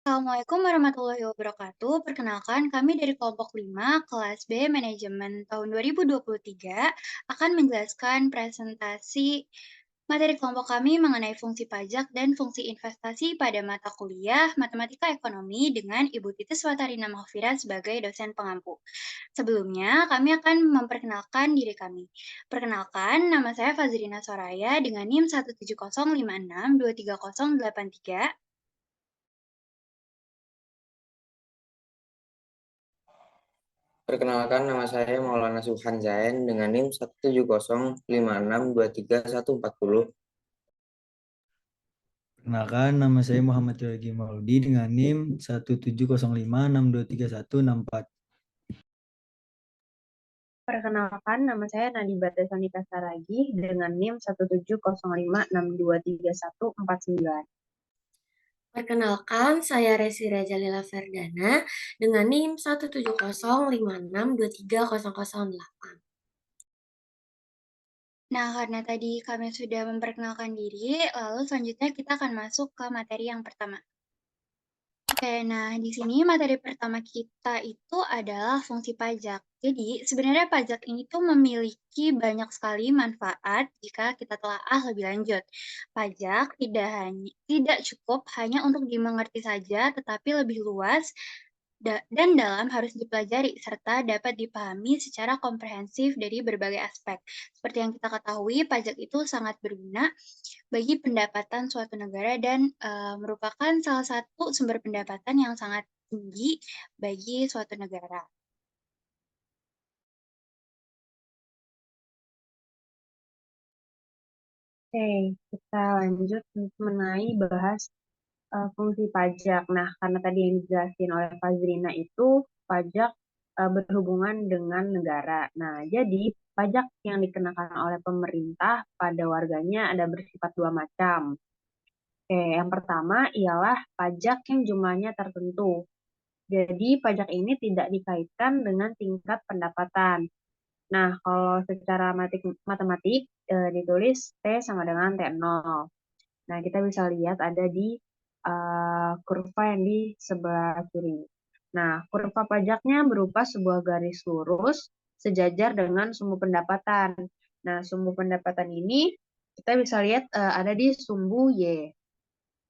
Assalamualaikum warahmatullahi wabarakatuh. Perkenalkan, kami dari kelompok 5 kelas B Manajemen tahun 2023 akan menjelaskan presentasi materi kelompok kami mengenai fungsi pajak dan fungsi investasi pada mata kuliah Matematika Ekonomi dengan Ibu Titis Watarina Mahfira sebagai dosen pengampu. Sebelumnya, kami akan memperkenalkan diri kami. Perkenalkan, nama saya Fazrina Soraya dengan NIM 17056230083. Perkenalkan, nama saya Maulana Subhan Zain dengan NIM 17056230140. Perkenalkan, nama saya Muhammad Yogi Mauludi dengan NIM 17056236164. Perkenalkan, nama saya Nadiba Tesanika Saragi dengan NIM 17056233149. Perkenalkan, saya Resi Rajalila Ferdana dengan NIM 17056230008. Nah, karena tadi kami sudah memperkenalkan diri, lalu selanjutnya kita akan masuk ke materi yang pertama. Oke, nah di sini materi pertama kita itu adalah fungsi pajak. Jadi, sebenarnya pajak ini tuh memiliki banyak sekali manfaat jika kita telaah lebih lanjut. Pajak tidak cukup hanya untuk dimengerti saja, tetapi lebih luas dan dalam harus dipelajari serta dapat dipahami secara komprehensif dari berbagai aspek. Seperti yang kita ketahui, pajak itu sangat berguna bagi pendapatan suatu negara dan merupakan salah satu sumber pendapatan yang sangat tinggi bagi suatu negara. Oke, kita lanjut mengenai bahas fungsi pajak. Nah, karena tadi yang dijelasin oleh Fazrina itu pajak berhubungan dengan negara. Nah, jadi pajak yang dikenakan oleh pemerintah pada warganya ada bersifat dua macam. Oke, yang pertama ialah pajak yang jumlahnya tertentu. Jadi, pajak ini tidak dikaitkan dengan tingkat pendapatan. Nah, kalau secara matematik ditulis T sama dengan T0. Nah, kita bisa lihat ada di kurva yang di sebelah kiri. Nah, kurva pajaknya berupa sebuah garis lurus sejajar dengan sumbu pendapatan. Nah, sumbu pendapatan ini kita bisa lihat ada di sumbu Y.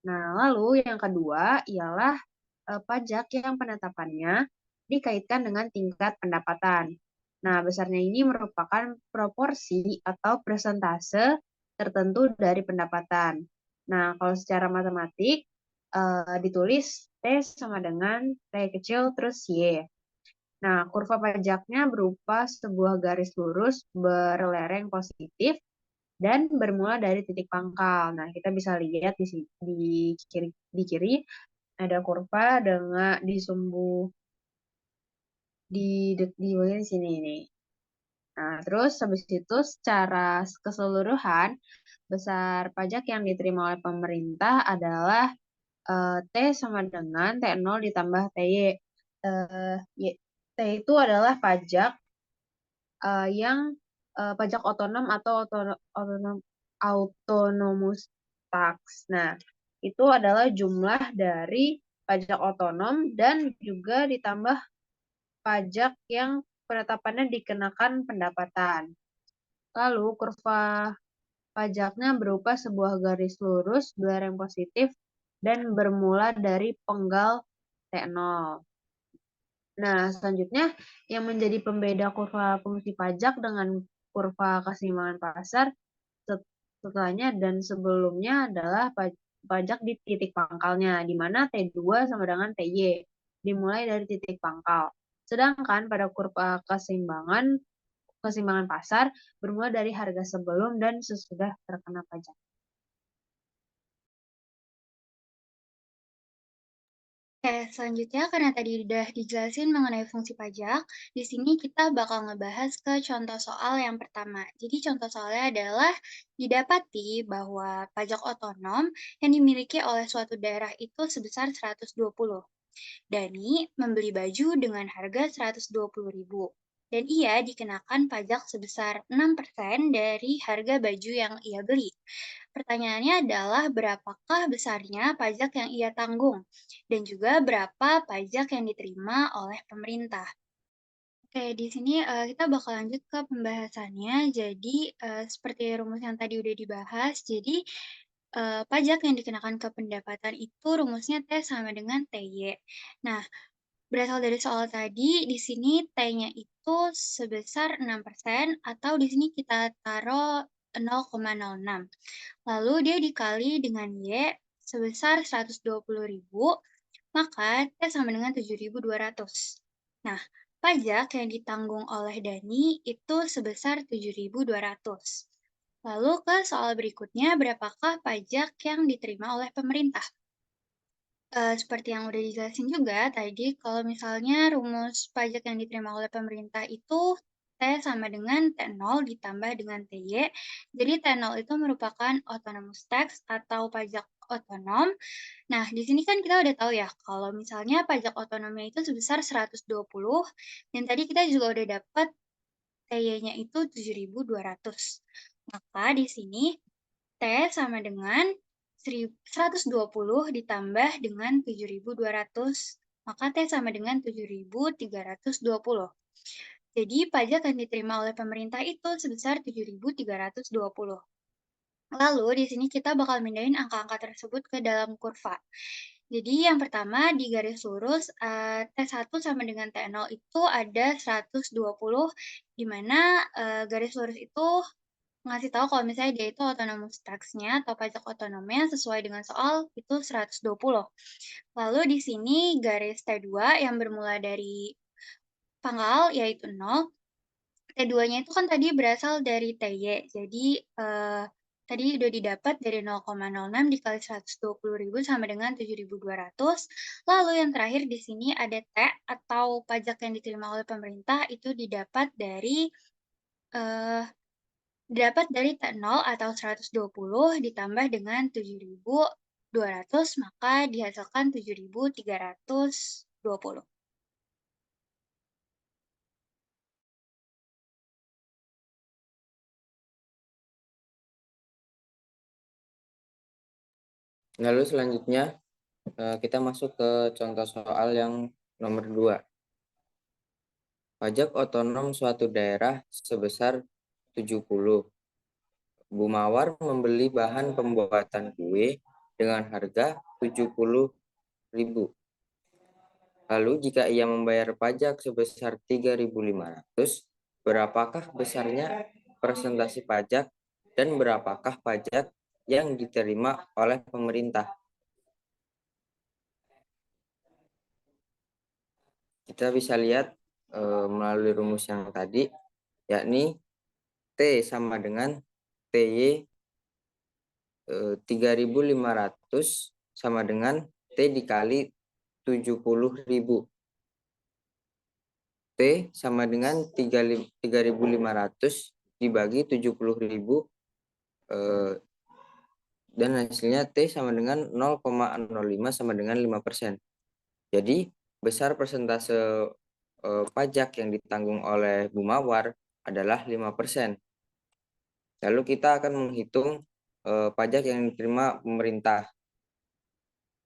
Nah, lalu yang kedua ialah pajak yang penetapannya dikaitkan dengan tingkat pendapatan. Nah, besarnya ini merupakan proporsi atau persentase tertentu dari pendapatan. Nah, kalau secara matematik ditulis T sama dengan T kecil terus Y. Nah, kurva pajaknya berupa sebuah garis lurus berlereng positif dan bermula dari titik pangkal. Nah, kita bisa lihat di kiri ada kurva dengan di sumbu di bagian sini ini. Nah, terus habis itu secara keseluruhan besar pajak yang diterima oleh pemerintah adalah T sama dengan T0 ditambah TY. T itu adalah pajak yang pajak otonom atau autonomous tax. Nah, itu adalah jumlah dari pajak otonom dan juga ditambah pajak yang penetapannya dikenakan pendapatan. Lalu kurva pajaknya berupa sebuah garis lurus berlereng positif dan bermula dari penggal T0. Nah, selanjutnya yang menjadi pembeda kurva fungsi pajak dengan kurva keseimbangan pasar setelahnya dan sebelumnya adalah pajak di titik pangkalnya, di mana T2 sama dengan TY, dimulai dari titik pangkal. Sedangkan pada kurva keseimbangan pasar bermula dari harga sebelum dan sesudah terkena pajak. Oke, selanjutnya karena tadi udah dijelasin mengenai fungsi pajak, di sini kita bakal ngebahas ke contoh soal yang pertama. Jadi contoh soalnya adalah didapati bahwa pajak otonom yang dimiliki oleh suatu daerah itu sebesar 120. Dani membeli baju dengan harga 120.000. dan ia dikenakan pajak sebesar 6% dari harga baju yang ia beli. Pertanyaannya adalah berapakah besarnya pajak yang ia tanggung, dan juga berapa pajak yang diterima oleh pemerintah. Oke, di sini kita bakal lanjut ke pembahasannya. Jadi, seperti rumus yang tadi udah dibahas, jadi pajak yang dikenakan ke pendapatan itu rumusnya T sama dengan TY. Nah, berasal dari soal tadi, di sini T-nya itu sebesar 6% atau di sini kita taruh 0,06. Lalu dia dikali dengan Y sebesar 120.000, maka T sama dengan 7.200. Nah, pajak yang ditanggung oleh Dani itu sebesar 7.200. Lalu ke soal berikutnya, berapakah pajak yang diterima oleh pemerintah? Seperti yang udah dijelasin juga tadi, kalau misalnya rumus pajak yang diterima oleh pemerintah itu T sama dengan T0 ditambah dengan TY. Jadi T0 itu merupakan autonomous tax atau pajak otonom. Nah, di sini kan kita udah tahu ya, kalau misalnya pajak otonomnya itu sebesar 120, dan tadi kita juga udah dapat TY-nya itu 7.200. Maka di sini T sama dengan 120 ditambah dengan 7.200, maka T sama dengan 7.320. Jadi pajak yang diterima oleh pemerintah itu sebesar 7.320. Lalu di sini kita bakal mindahin angka-angka tersebut ke dalam kurva. Jadi yang pertama di garis lurus T1 sama dengan T0 itu ada 120, di mana garis lurus itu ngasih tahu kalau misalnya dia itu autonomous tax-nya atau pajak otonomnya sesuai dengan soal itu 120. Lalu di sini garis T2 yang bermula dari pangkal yaitu 0. T2-nya itu kan tadi berasal dari TY. Jadi tadi udah didapat dari 0,06 dikali 120.000 sama dengan 7.200. Lalu yang terakhir di sini ada T atau pajak yang diterima oleh pemerintah itu didapat dari T0 atau 120 ditambah dengan 7.200, maka dihasilkan 7.320. Lalu selanjutnya kita masuk ke contoh soal yang nomor 2. Pajak otonom suatu daerah sebesar 70. Bu Mawar membeli bahan pembuatan kue dengan harga 70.000. Lalu jika ia membayar pajak sebesar 3.500, berapakah besarnya persentase pajak dan berapakah pajak yang diterima oleh pemerintah? Kita bisa lihat melalui rumus yang tadi, yakni T sama dengan TY 3.500 sama dengan T dikali 70.000. T sama dengan 3.500 dibagi 70.000 dan hasilnya T sama dengan 0,05 sama dengan 5%. Jadi besar persentase pajak yang ditanggung oleh Bu Mawar adalah 5%. Lalu kita akan menghitung pajak yang diterima pemerintah.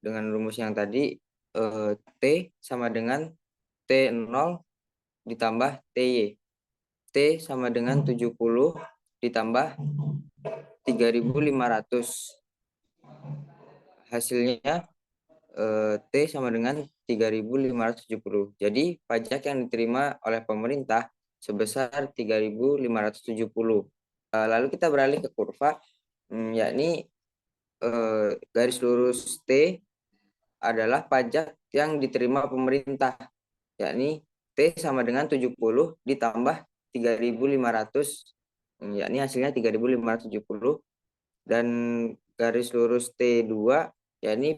Dengan rumus yang tadi, T sama dengan T0 ditambah TY. T sama dengan 70 ditambah 3.500. Hasilnya T sama dengan 3.570. Jadi pajak yang diterima oleh pemerintah sebesar 3.570. Lalu kita beralih ke kurva, yakni garis lurus T adalah pajak yang diterima pemerintah, yakni T sama dengan 70 ditambah 3.500, yakni hasilnya 3.570. Dan garis lurus T2 yakni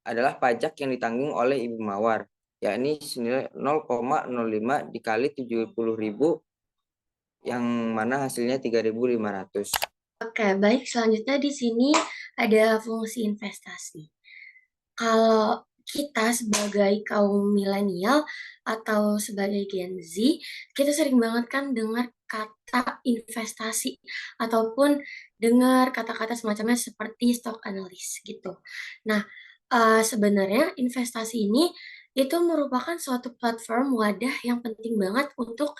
adalah pajak yang ditanggung oleh Ibu Mawar, yakni senilai 0,05 dikali 70.000, yang mana hasilnya 3.500. Oke, baik. Selanjutnya di sini ada fungsi investasi. Kalau kita sebagai kaum milenial atau sebagai Gen Z, kita sering banget kan dengar kata investasi ataupun dengar kata-kata semacamnya seperti stock analyst gitu. Nah, sebenarnya investasi ini itu merupakan suatu platform wadah yang penting banget untuk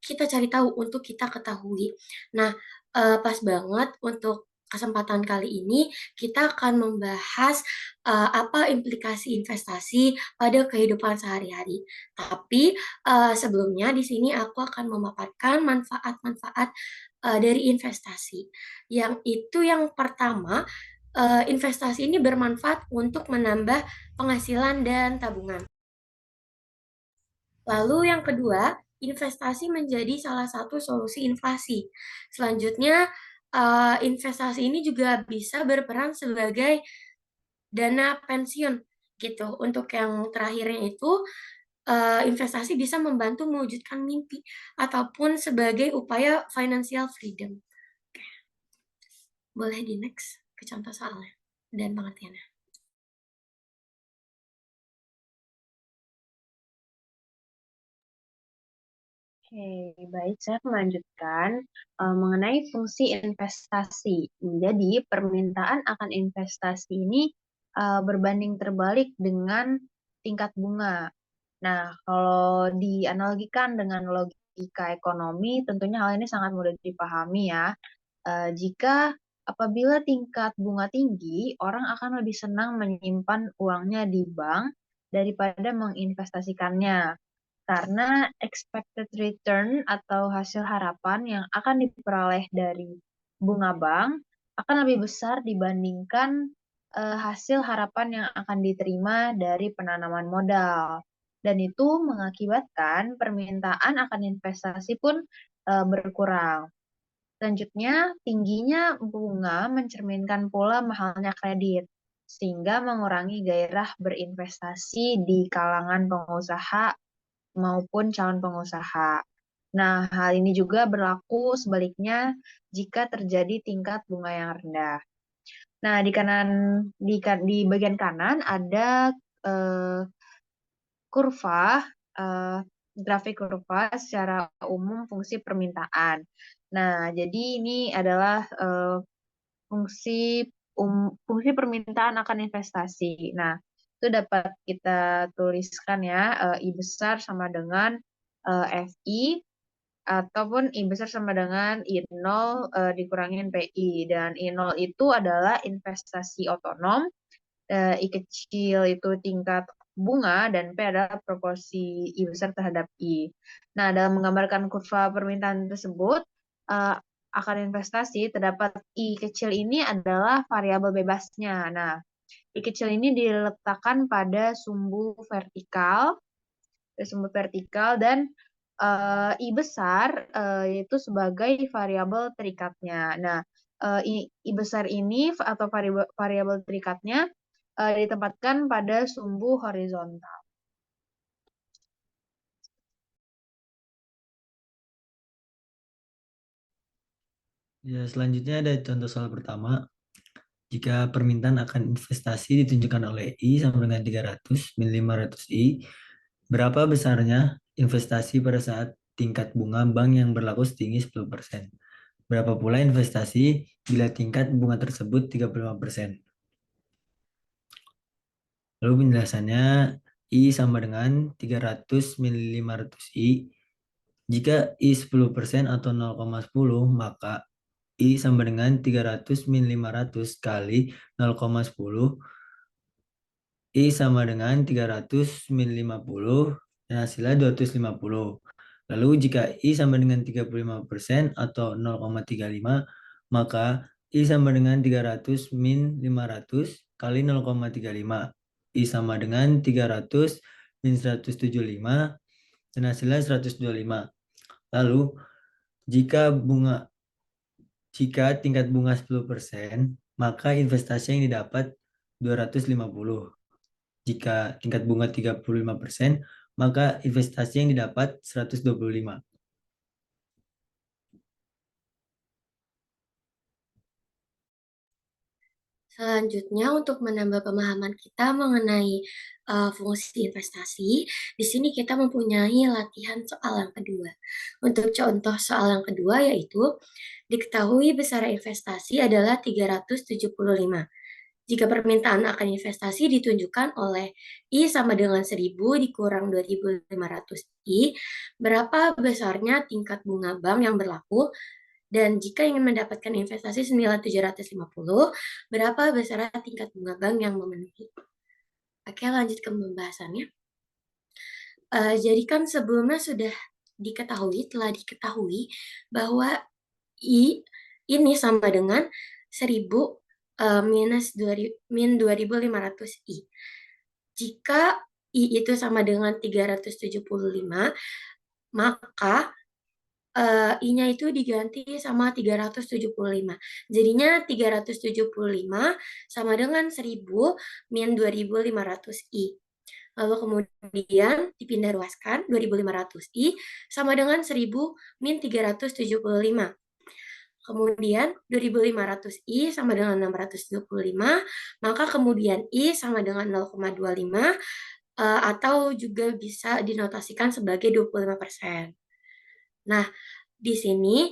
kita cari tahu, untuk kita ketahui. Nah, pas banget untuk kesempatan kali ini kita akan membahas apa implikasi investasi pada kehidupan sehari-hari. Tapi sebelumnya di sini aku akan memaparkan manfaat-manfaat dari investasi. Yang itu yang pertama, investasi ini bermanfaat untuk menambah penghasilan dan tabungan. Lalu yang kedua, investasi menjadi salah satu solusi inflasi. Selanjutnya, investasi ini juga bisa berperan sebagai dana pensiun gitu. Untuk yang terakhirnya itu, investasi bisa membantu mewujudkan mimpi ataupun sebagai upaya financial freedom. Boleh di next ke contoh soalnya dan pengertiannya. Oke, baik. Saya melanjutkan mengenai fungsi investasi. Jadi, permintaan akan investasi ini berbanding terbalik dengan tingkat bunga. Nah, kalau dianalogikan dengan logika ekonomi, tentunya hal ini sangat mudah dipahami ya. Jika apabila tingkat bunga tinggi, orang akan lebih senang menyimpan uangnya di bank daripada menginvestasikannya. Karena expected return atau hasil harapan yang akan diperoleh dari bunga bank akan lebih besar dibandingkan hasil harapan yang akan diterima dari penanaman modal. Dan itu mengakibatkan permintaan akan investasi pun berkurang. Selanjutnya, tingginya bunga mencerminkan pula mahalnya kredit, sehingga mengurangi gairah berinvestasi di kalangan pengusaha maupun calon pengusaha. Nah, hal ini juga berlaku sebaliknya jika terjadi tingkat bunga yang rendah. Nah, di bagian kanan ada eh, kurva, eh, grafik kurva secara umum fungsi permintaan. Nah, jadi ini adalah fungsi fungsi permintaan akan investasi. Nah, itu dapat kita tuliskan ya, I besar sama dengan FI ataupun I besar sama dengan I0 dikurangin PI. Dan I0 itu adalah investasi otonom, I kecil itu tingkat bunga, dan P adalah proporsi I besar terhadap I. Nah, dalam menggambarkan kurva permintaan tersebut, akan investasi terdapat I kecil ini adalah variabel bebasnya. Nah, I kecil ini diletakkan pada sumbu vertikal, dan I besar yaitu sebagai variabel terikatnya. Nah, I besar ini atau variabel terikatnya ditempatkan pada sumbu horizontal. Ya, selanjutnya ada contoh soal pertama. Jika permintaan akan investasi ditunjukkan oleh I sama dengan 300 min 500 I, berapa besarnya investasi pada saat tingkat bunga bank yang berlaku setinggi 10%? Berapa pula investasi bila tingkat bunga tersebut 35%? Lalu penjelasannya, I sama dengan 300 min 500 I. Jika I 10% atau 0,10, maka I sama dengan 300 min 500 kali 0,10. I sama dengan 300 min 50 dan hasilnya 250. Lalu jika I sama dengan 35% atau 0,35, maka I sama dengan 300 min 500 kali 0,35. I sama dengan 300 min 175 dan hasilnya 125. Lalu jika tingkat bunga 10%, maka investasi yang didapat 250. Jika tingkat bunga 35%, maka investasi yang didapat 125. Selanjutnya, untuk menambah pemahaman kita mengenai fungsi investasi, di sini kita mempunyai latihan soal yang kedua. Untuk contoh soal yang kedua yaitu, diketahui besaran investasi adalah 375. Jika permintaan akan investasi ditunjukkan oleh I sama dengan 1000 dikurang 2500 I, berapa besarnya tingkat bunga bank yang berlaku? Dan jika ingin mendapatkan investasi senilai 750, berapa besar tingkat bunga bank yang memenuhi? Oke, lanjut ke pembahasannya. Jadi kan sebelumnya sudah telah diketahui bahwa I ini sama dengan 1000 minus 2500 I. Jika I itu sama dengan 375, maka I-nya itu diganti sama 375. Jadinya 375 sama dengan 1000 min 2500 I. Lalu kemudian dipindah ruaskan, 2500 I sama dengan 1000 min 375. Kemudian 2500 I sama dengan 625, maka kemudian I sama dengan 0,25 atau juga bisa dinotasikan sebagai 25%. Nah, di sini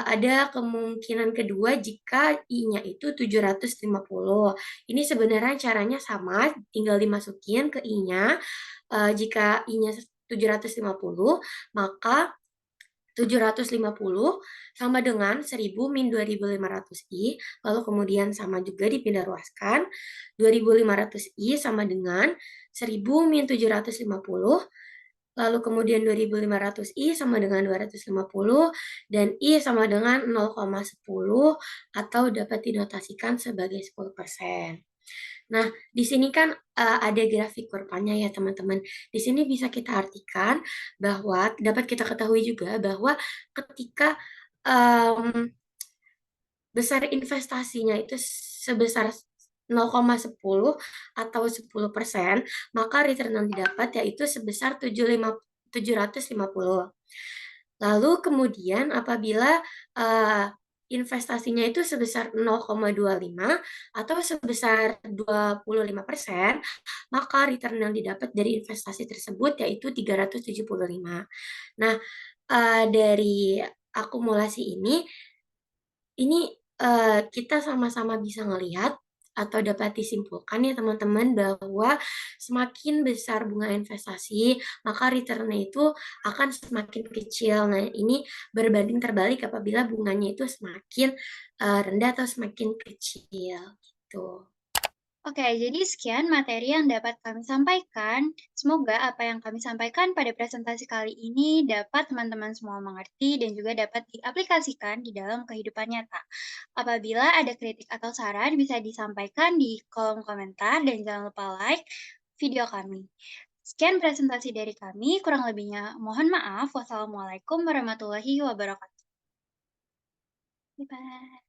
ada kemungkinan kedua jika I-nya itu 750. Ini sebenarnya caranya sama, tinggal dimasukin ke I-nya. Jika I-nya 750, maka 750 sama dengan 1000 min 2500 I, lalu kemudian sama juga dipindah ruaskan. 2500 I sama dengan 1000 min 750, lalu kemudian 2500 I sama dengan 250, dan I sama dengan 0,10 atau dapat dinotasikan sebagai 10%. Nah, di sini kan ada grafik kurvanya ya teman-teman. Di sini bisa kita artikan bahwa, dapat kita ketahui juga bahwa ketika besar investasinya itu sebesar 0,10 atau 10%, maka return yang didapat yaitu sebesar 750. Lalu kemudian apabila investasinya itu sebesar 0,25 atau sebesar 25%, maka return yang didapat dari investasi tersebut yaitu 375. Nah, dari akumulasi ini kita sama-sama bisa ngelihat atau dapat disimpulkan ya teman-teman bahwa semakin besar bunga investasi, maka return-nya itu akan semakin kecil. Nah, ini berbanding terbalik apabila bunganya itu semakin rendah atau semakin kecil gitu. Oke, jadi sekian materi yang dapat kami sampaikan. Semoga apa yang kami sampaikan pada presentasi kali ini dapat teman-teman semua mengerti dan juga dapat diaplikasikan di dalam kehidupan nyata. Apabila ada kritik atau saran, bisa disampaikan di kolom komentar dan jangan lupa like video kami. Sekian presentasi dari kami, kurang lebihnya mohon maaf. Wassalamualaikum warahmatullahi wabarakatuh. Bye-bye.